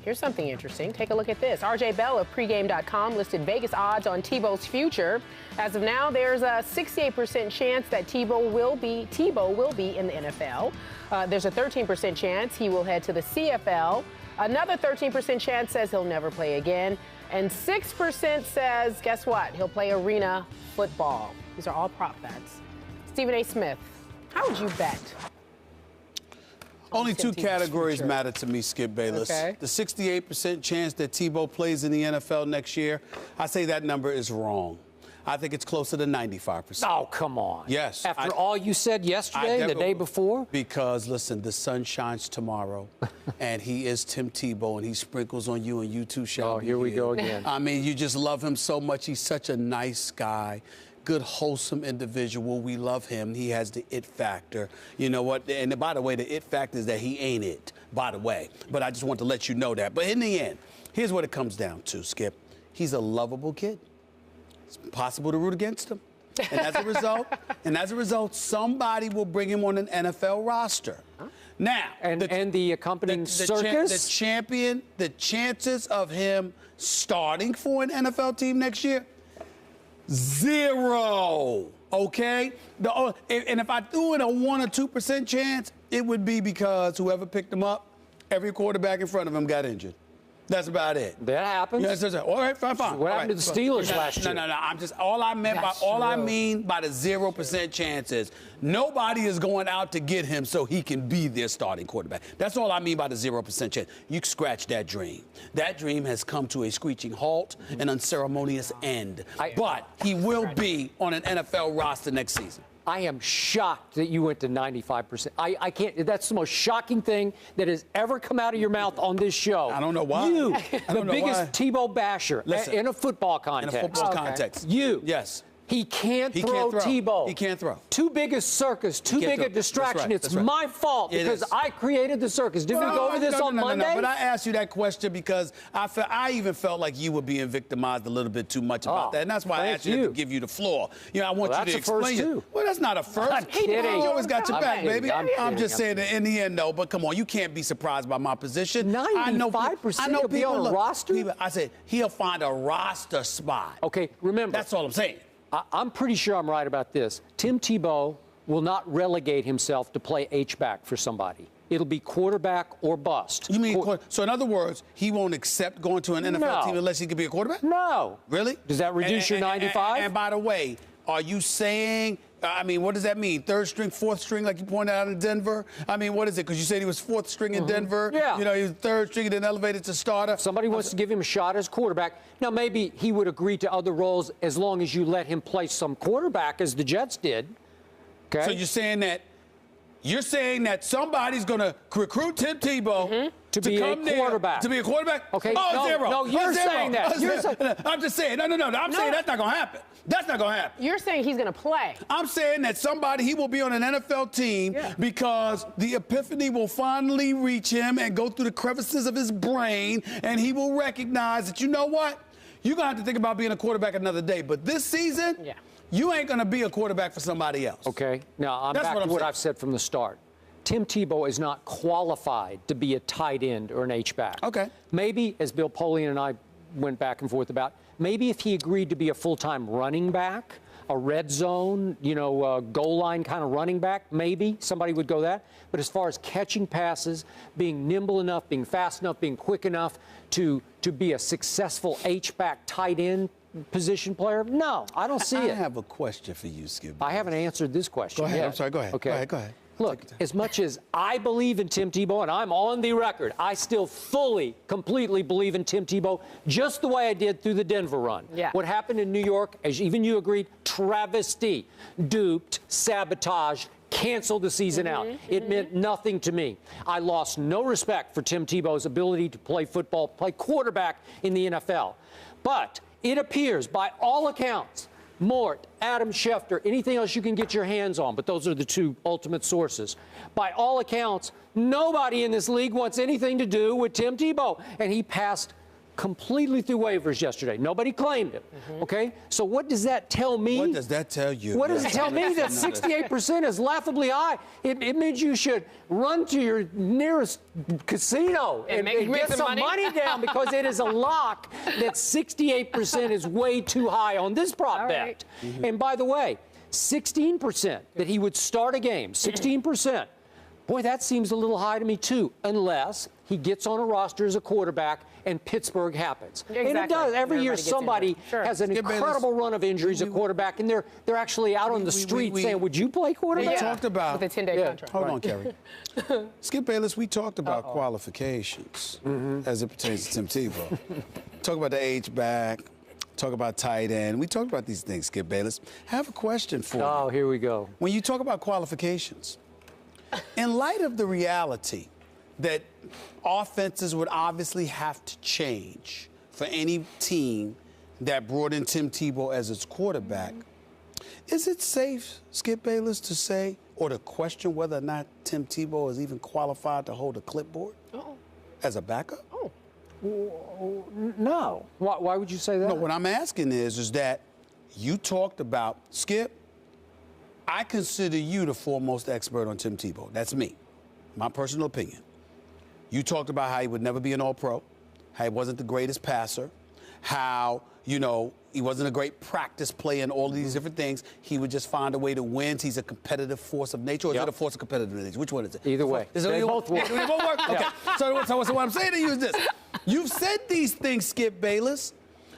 Here's something interesting. Take a look at this. RJ Bell of pregame.com listed Vegas odds on Tebow's future. As of now, there's a 68% chance that Tebow will be in the NFL. There's a 13% chance he will head to the CFL. Another 13% chance says he'll never play again. And 6% says, guess what? He'll play arena football. These are all prop bets. Stephen A. Smith, how would you bet? Only two categories matter to me, Skip Bayless. Okay. The 68% chance that Tebow plays in the NFL next year, I say that number is wrong. I think it's closer to 95%. Oh, come on. Yes. After all you said yesterday and the day before? Because, listen, the sun shines tomorrow, and he is Tim Tebow, and he sprinkles on you, and you too shall be here we go healed. again. I mean, you just love him so much. He's such a nice guy. Good, wholesome individual. We love him. He has the it factor. You know what? And by the way, the it factor is that he ain't it, by the way. But I just want to let you know that. But in the end, here's what it comes down to, Skip. He's a lovable kid. It's impossible to root against him. And as a result, somebody will bring him on an NFL roster. Now, and the accompanying circus? The chances of him starting for an NFL team next year, 0. Okay? And if I threw in a 1 or 2% chance, it would be because whoever picked him up, every quarterback in front of him got injured. That's about it. That happens. Yes, all right, fine. What happened to the Steelers last year? No. I mean by the 0% chances, nobody is going out to get him so he can be their starting quarterback. That's all I mean by the 0% chance. You scratch that dream. That dream has come to a screeching halt, an unceremonious end. But he will be on an NFL roster next season. I am shocked that you went to 95%. I can't. That's the most shocking thing that has ever come out of your mouth on this show. I don't know why. You, the biggest Tebow basher in a football context. In a football context. You. Yes. He can't throw Tebow. He can't throw. Too big a circus, too big a distraction. It's my fault because I created the circus. Didn't we go over this on Monday? No, but I asked you that question because I even felt like you were being victimized a little bit too much about that. And that's why I asked you to give you the floor. You know, I want you to explain it. Well, that's not a first. I'm kidding. You always got your back, baby. I'm just saying that in the end, though, but come on, you can't be surprised by my position. 95% he'll be on a roster? I said he'll find a roster spot. Okay, remember. That's all I'm saying. I'm pretty sure I'm right about this. Tim Tebow will not relegate himself to play H-back for somebody. It'll be quarterback or bust. You mean, so in other words, he won't accept going to an NFL team unless he can be a quarterback? No. Really? Does that reduce your 95? And by the way, are you saying, I mean, what does that mean? Third string, fourth string, like you pointed out in Denver? I mean, what is it? Because you said he was fourth string in Denver. Yeah. You know, he was third string and then elevated to starter. If somebody wants to give him a shot as quarterback. Now, maybe he would agree to other roles as long as you let him play some quarterback, as the Jets did. Okay. So you're saying that somebody's going to recruit Tim Tebow to be a quarterback. To be a quarterback? Okay. Oh, zero. No, you're saying that. I'm just saying. No. I'm saying that's not going to happen. That's not going to happen. You're saying he's going to play. I'm saying that he will be on an NFL team because the epiphany will finally reach him and go through the crevices of his brain, and he will recognize that, you know what? You're going to have to think about being a quarterback another day. But this season, you ain't going to be a quarterback for somebody else. Okay. Now, I'm back to what I've said from the start. Tim Tebow is not qualified to be a tight end or an H-back. Okay. Maybe, as Bill Polian and I went back and forth about, maybe if he agreed to be a full-time running back, a red zone, goal line kind of running back, maybe somebody would go that. But as far as catching passes, being nimble enough, being fast enough, being quick enough to be a successful H-back tight end position player, no, I don't see it. I have a question for you, Skip. I haven't answered this question yet. Go ahead. yet. I'm sorry. Go ahead. Okay. Go ahead. Look, as much as I believe in Tim Tebow, and I'm on the record, I still fully, completely believe in Tim Tebow, just the way I did through the Denver run. Yeah. What happened in New York, as even you agreed, travesty, duped, sabotaged, canceled the season out. It meant nothing to me. I lost no respect for Tim Tebow's ability to play football, play quarterback in the NFL. But it appears, by all accounts, Mort, Adam Schefter, anything else you can get your hands on, but those are the two ultimate sources. By all accounts, nobody in this league wants anything to do with Tim Tebow. And he passed completely through waivers yesterday. Nobody claimed him. Okay? So what does that tell me? What does that tell you? What does it tell me? That 68% is laughably high. It means you should run to your nearest casino and get some money down, because it is a lock that 68% is way too high on this prop bet. And by the way, 16% that he would start a game, 16%. Boy, that seems a little high to me, too, unless he gets on a roster as a quarterback and Pittsburgh happens. Exactly. And it does. Every year somebody has an incredible run of injuries at quarterback, and they're actually out on the street saying, would you play quarterback? We talked about... With a 10-day contract. Hold on, Kerry. Skip Bayless, we talked about qualifications as it pertains to Tim Tebow. Talk about the H-back. Talk about tight end. We talked about these things, Skip Bayless. I have a question for you. Oh, here we go. When you talk about qualifications, in light of the reality that offenses would obviously have to change for any team that brought in Tim Tebow as its quarterback, is it safe, Skip Bayless, to say or to question whether or not Tim Tebow is even qualified to hold a clipboard as a backup? No. Why would you say that? No, what I'm asking is that you talked about, Skip, I consider you the foremost expert on Tim Tebow. That's me, my personal opinion. You talked about how he would never be an All-Pro, how he wasn't the greatest passer, how, you know, he wasn't a great practice player and all of these different things. He would just find a way to win. He's a competitive force of nature, or is it a force of competitive nature? Which one is it? Either way. They both work. They both work? Okay. So what I'm saying to you is this. You've said these things, Skip Bayless.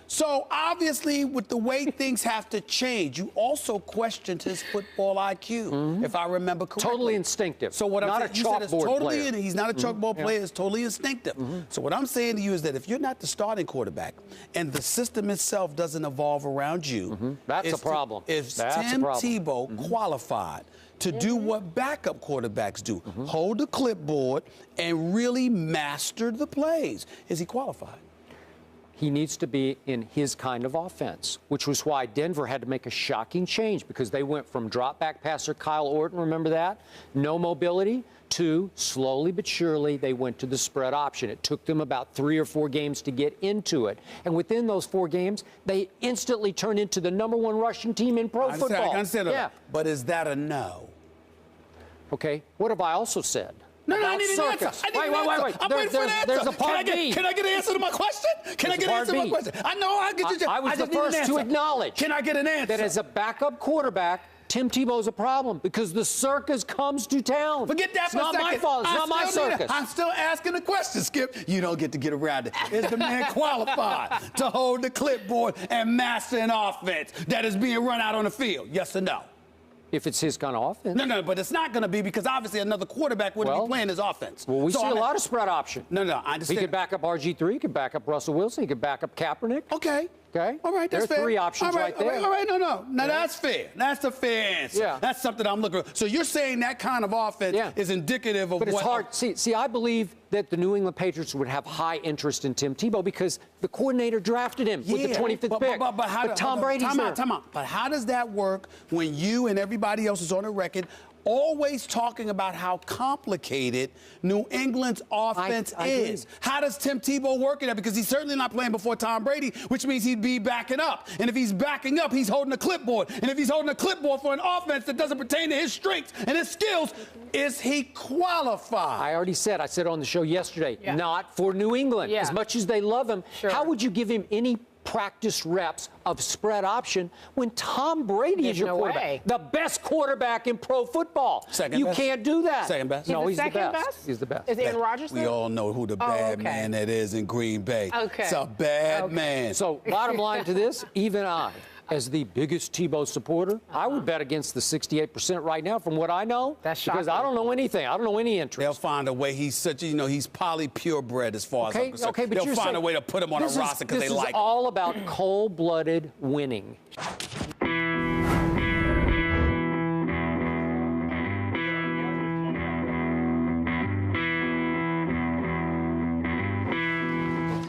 So obviously, with the way things have to change, you also questioned his football IQ, if I remember correctly. Totally instinctive. So what not I'm saying, a chalkboard player. He's not a chalkboard player. It's totally instinctive. So what I'm saying to you is that if you're not the starting quarterback and the system itself doesn't evolve around you, that's a problem. Is Tim Tebow qualified to do what backup quarterbacks do? Hold the clipboard and really master the plays. Is he qualified? He needs to be in his kind of offense, which was why Denver had to make a shocking change, because they went from drop-back passer Kyle Orton, remember that? No mobility, to slowly but surely they went to the spread option. It took them about 3 or 4 games to get into it. And within those 4 games, they instantly turned into the #1 rushing team in pro football. I understand that. But is that a no? Okay, what have I also said? No, I need an answer. Wait. I'm waiting for an answer. There's a part B. Can I get an answer to my question? Can I get an answer to my question? I know I'll get you. I was the first to acknowledge. Can I get an answer? That as a backup quarterback, Tim Tebow's a problem, because the circus comes to town. Forget that for a second. It's not my fault. It's not my circus. I'm still asking the question, Skip. You don't get to get around it. Is the man qualified to hold the clipboard and master an offense that is being run out on the field? Yes or no? If it's his kind of offense. No, but it's not going to be, because obviously another quarterback wouldn't be playing his offense. Well, we see a lot of spread option. No, I understand. He could back up RG3, he could back up Russell Wilson, he could back up Kaepernick. Okay. All right, that's fair. There are 3 options right there. All right, no. Now, that's fair. That's a fair answer. Yeah. That's something I'm looking for. So you're saying that kind of offense is indicative of But it's what... hard. See, I believe that the New England Patriots would have high interest in Tim Tebow because the coordinator drafted him with the 25th pick. But Tom Brady's there. Time out. But how does that work when you and everybody else is on the record always talking about how complicated New England's offense is? How does Tim Tebow work in that? Because he's certainly not playing before Tom Brady, which means he'd be backing up. And if he's backing up, he's holding a clipboard. And if he's holding a clipboard for an offense that doesn't pertain to his strengths and his skills, is he qualified? I already said, I said on the show yesterday, not for New England. As much as they love him, how would you give him any practice reps of spread option when Tom Brady is your quarterback? The best quarterback in pro football. You can't do that. Second best? No, he's the best. He's the best. Is Aaron Rodgers there? We all know who the bad man that is in Green Bay. It's a bad man. So bottom line to this, even I, as the biggest Tebow supporter, I would bet against the 68% right now from what I know. That's shocking. Because I don't know anything. I don't know any interest. They'll find a way. He's such, he's poly purebred as far as I'm concerned. But they'll find a way to put him on a roster because they like him. This is all about cold-blooded winning.